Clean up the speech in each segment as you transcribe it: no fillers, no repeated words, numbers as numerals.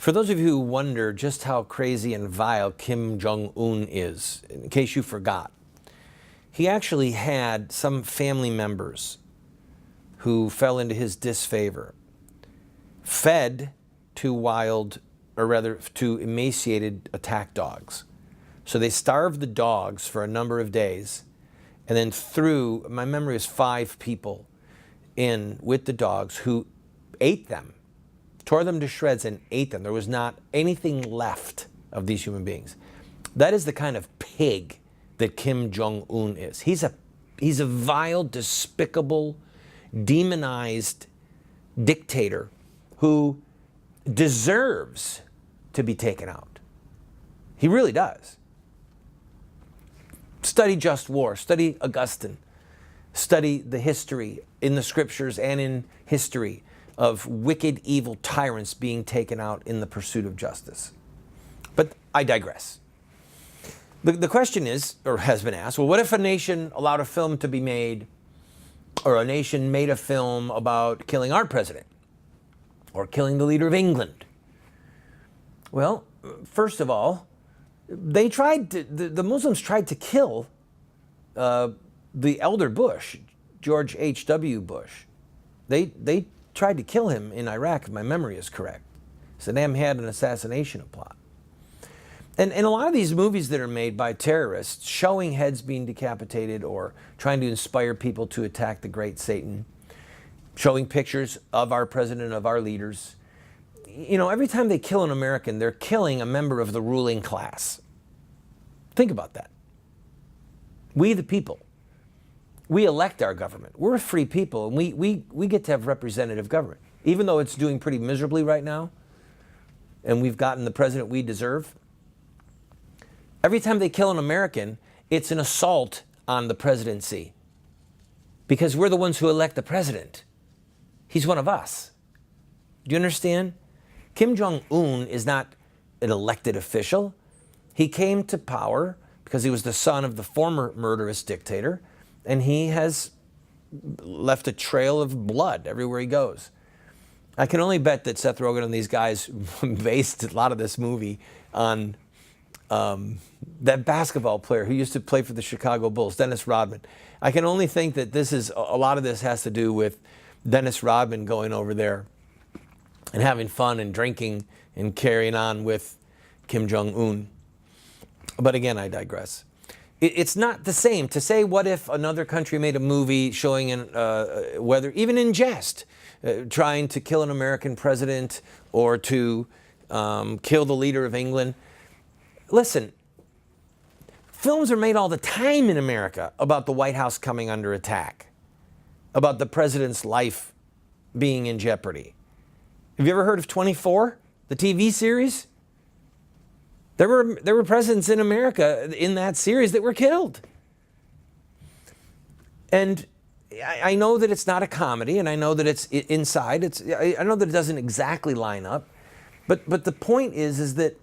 For those of you who wonder just how crazy and vile Kim Jong-un is, in case you forgot, he actually had some family members who fell into his disfavor, fed to wild, or rather to emaciated attack dogs. So they starved the dogs for a number of days and then threw, my memory is 5 people in with the dogs who ate them, tore them to shreds and ate them. There was not anything left of these human beings. That is the kind of pig that Kim Jong-un is. He's a vile, despicable, demonized dictator who deserves to be taken out. He really does. Study just war, study Augustine, study the history in the scriptures and in history of wicked, evil tyrants being taken out in the pursuit of justice. But I digress. The question is, or has been asked, well, what if a nation allowed a film to be made, or a nation made a film about killing our president, or killing the leader of England? Well, first of all, they tried to, the Muslims tried to kill the elder Bush, George H.W. Bush. They tried to kill him in Iraq, if my memory is correct. Saddam had an assassination plot. And a lot of these movies that are made by terrorists, showing heads being decapitated or trying to inspire people to attack the great Satan, showing pictures of our president, of our leaders, you know, every time they kill an American, they're killing a member of the ruling class. Think about that. We, the people, we elect our government. We're a free people, and we get to have representative government. Even though it's doing pretty miserably right now, and we've gotten the president we deserve, every time they kill an American, it's an assault on the presidency. Because we're the ones who elect the president. He's one of us. Do you understand? Kim Jong-un is not an elected official. He came to power because he was the son of the former murderous dictator, and he has left a trail of blood everywhere he goes. I can only bet that Seth Rogen and these guys based a lot of this movie on that basketball player who used to play for the Chicago Bulls, Dennis Rodman. I can only think that a lot of this has to do with Dennis Rodman going over there and having fun and drinking and carrying on with Kim Jong-un. But again, I digress. It's not the same to say, what if another country made a movie showing, whether even in jest, trying to kill an American president or to kill the leader of England. Listen, films are made all the time in America about the White House coming under attack, about the president's life being in jeopardy. Have you ever heard of 24, the TV series? There were presidents in America in that series that were killed. And I know that it's not a comedy, and I know that it's inside. I know that it doesn't exactly line up, but the point is that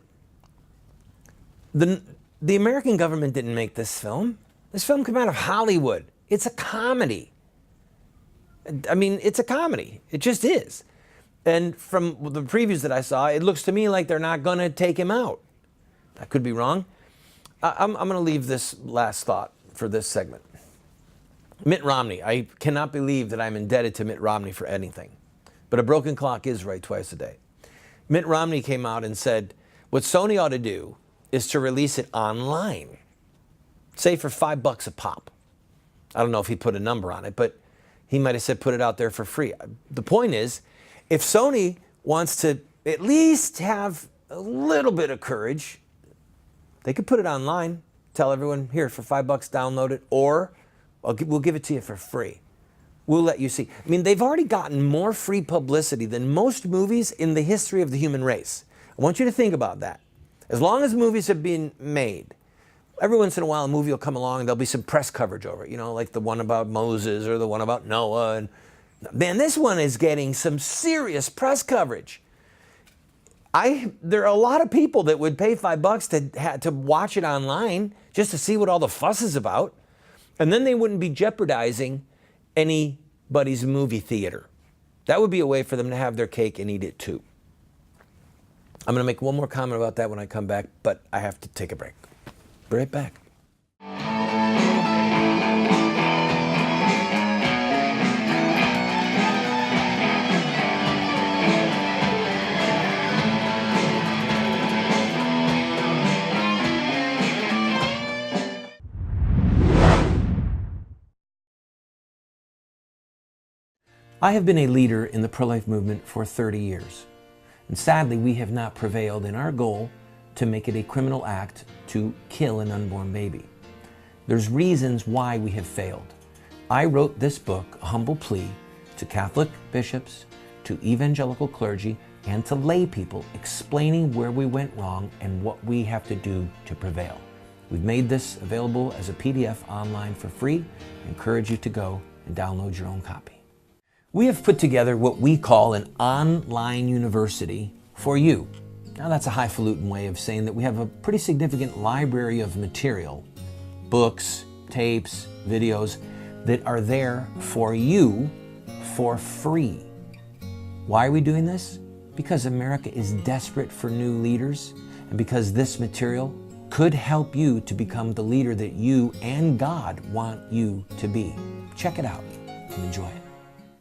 the American government didn't make this film. This film came out of Hollywood. It's a comedy. I mean, it's a comedy. It just is. And from the previews that I saw, it looks to me like they're not going to take him out. I could be wrong. I'm going to leave this last thought for this segment. Mitt Romney. I cannot believe that I'm indebted to Mitt Romney for anything. But a broken clock is right twice a day. Mitt Romney came out and said, what Sony ought to do is to release it online, say for $5 a pop. I don't know if he put a number on it, but he might have said put it out there for free. The point is, if Sony wants to at least have a little bit of courage, they could put it online, tell everyone, here, for $5, download it, or we'll give it to you for free. We'll let you see. I mean, they've already gotten more free publicity than most movies in the history of the human race. I want you to think about that. As long as movies have been made, every once in a while a movie will come along and there'll be some press coverage over it, you know, like the one about Moses or the one about Noah. And man, this one is getting some serious press coverage. There are a lot of people that would pay $5 to watch it online just to see what all the fuss is about. And then they wouldn't be jeopardizing anybody's movie theater. That would be a way for them to have their cake and eat it too. I'm going to make one more comment about that when I come back, but I have to take a break. Be right back. I have been a leader in the pro-life movement for 30 years. And sadly, we have not prevailed in our goal to make it a criminal act to kill an unborn baby. There's reasons why we have failed. I wrote this book, A Humble Plea, to Catholic bishops, to evangelical clergy, and to lay people, explaining where we went wrong and what we have to do to prevail. We've made this available as a PDF online for free. I encourage you to go and download your own copy. We have put together what we call an online university for you. Now that's a highfalutin way of saying that we have a pretty significant library of material, books, tapes, videos that are there for you for free. Why are we doing this? Because America is desperate for new leaders, and because this material could help you to become the leader that you and God want you to be. Check it out and enjoy it.